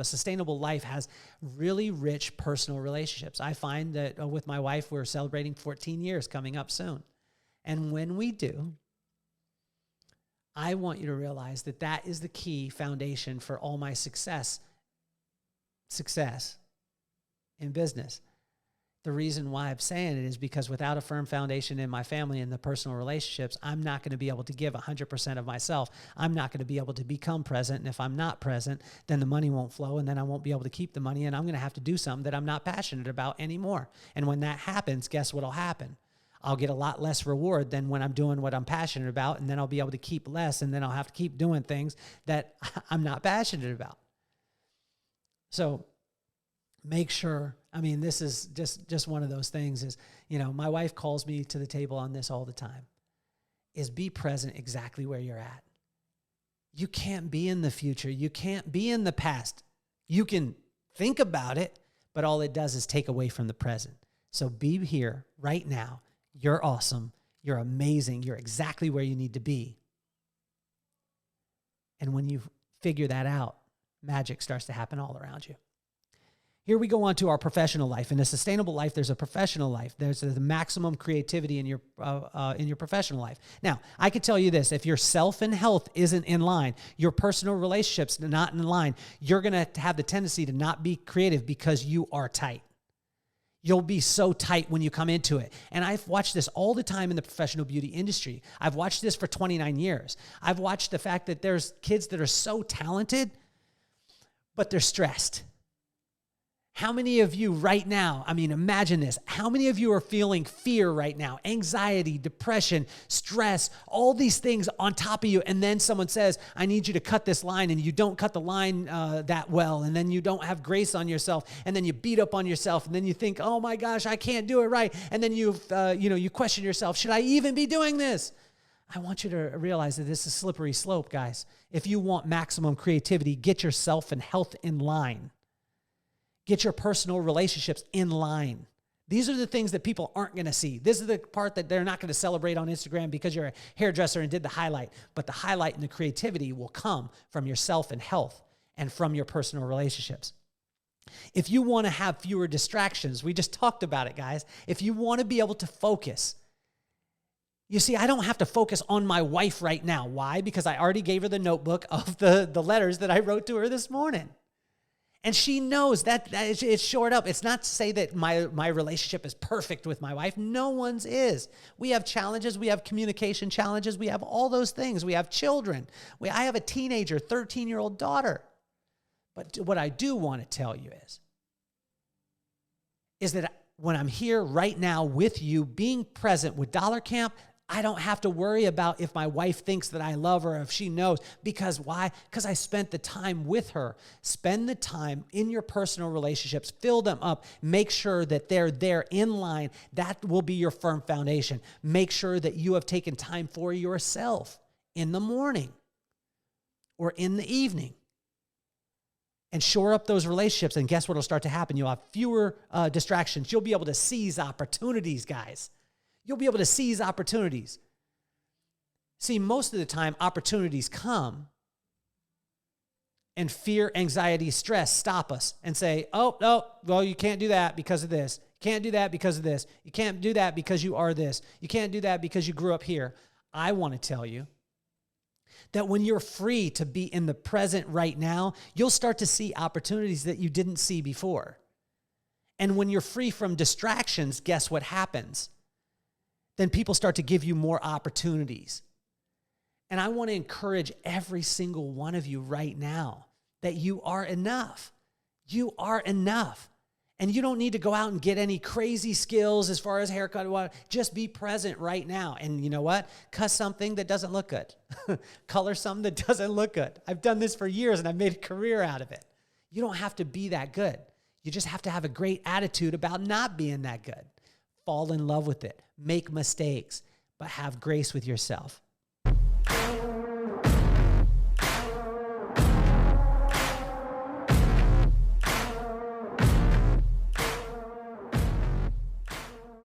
A sustainable life has really rich personal relationships. I find that with my wife, we're celebrating 14 years coming up soon. And when we do, I want you to realize that that is the key foundation for all my success in business. The reason why I'm saying it is because without a firm foundation in my family and the personal relationships, I'm not going to be able to give 100% of myself. I'm not going to be able to become present. And if I'm not present, then the money won't flow, and then I won't be able to keep the money, and I'm going to have to do something that I'm not passionate about anymore. And when that happens, guess what'll happen? I'll get a lot less reward than when I'm doing what I'm passionate about, and then I'll be able to keep less, and then I'll have to keep doing things that I'm not passionate about. So make sure, I mean, this is just one of those things is, my wife calls me to the table on this all the time, is be present exactly where you're at. You can't be in the future. You can't be in the past. You can think about it, but all it does is take away from the present. So be here right now. You're awesome. You're amazing. You're exactly where you need to be. And when you figure that out, magic starts to happen all around you. Here we go on to our professional life. In a sustainable life, there's a professional life. There's the maximum creativity in your professional life. Now, I could tell you this: if your self and health isn't in line, your personal relationships not in line, you're going to have the tendency to not be creative because you are tight. You'll be so tight when you come into it. And I've watched this all the time in the professional beauty industry. I've watched this for 29 years. I've watched the fact that there's kids that are so talented, but they're stressed. How many of you right now, I mean, imagine this. How many of you are feeling fear right now? Anxiety, depression, stress, all these things on top of you. And then someone says, I need you to cut this line, and you don't cut the line that well. And then you don't have grace on yourself. And then you beat up on yourself. And then you think, oh my gosh, I can't do it right. And then you question yourself. Should I even be doing this? I want you to realize that this is a slippery slope, guys. If you want maximum creativity, get yourself and health in line. Get your personal relationships in line. These are the things that people aren't going to see. This is the part that they're not going to celebrate on Instagram because you're a hairdresser and did the highlight. But the highlight and the creativity will come from yourself and health and from your personal relationships. If you want to have fewer distractions, we just talked about it, guys. If you want to be able to focus, you see, I don't have to focus on my wife right now. Why? Because I already gave her the notebook of the letters that I wrote to her this morning. And she knows that it's shored up. It's not to say that my relationship is perfect with my wife. No one's is. We have challenges. We have communication challenges. We have all those things. We have children. I have a teenager, 13-year-old daughter. But what I do want to tell you is that when I'm here right now with you, being present with Dollar Camp, I don't have to worry about if my wife thinks that I love her, if she knows. Because why? Because I spent the time with her. Spend the time in your personal relationships. Fill them up. Make sure that they're there in line. That will be your firm foundation. Make sure that you have taken time for yourself in the morning or in the evening. And shore up those relationships, and guess what will start to happen? You'll have fewer distractions. You'll be able to seize opportunities, guys. You'll be able to seize opportunities. See, most of the time, opportunities come and fear, anxiety, stress stop us and say, oh, no, well, you can't do that because of this. You can't do that because of this. You can't do that because you are this. You can't do that because you grew up here. I want to tell you that when you're free to be in the present right now, you'll start to see opportunities that you didn't see before. And when you're free from distractions, guess what happens? Then people start to give you more opportunities. And I want to encourage every single one of you right now that you are enough. You are enough. And you don't need to go out and get any crazy skills as far as haircut. Just be present right now. And you know what? Cuss something that doesn't look good. Color something that doesn't look good. I've done this for years and I've made a career out of it. You don't have to be that good. You just have to have a great attitude about not being that good. Fall in love with it. Make mistakes, but have grace with yourself.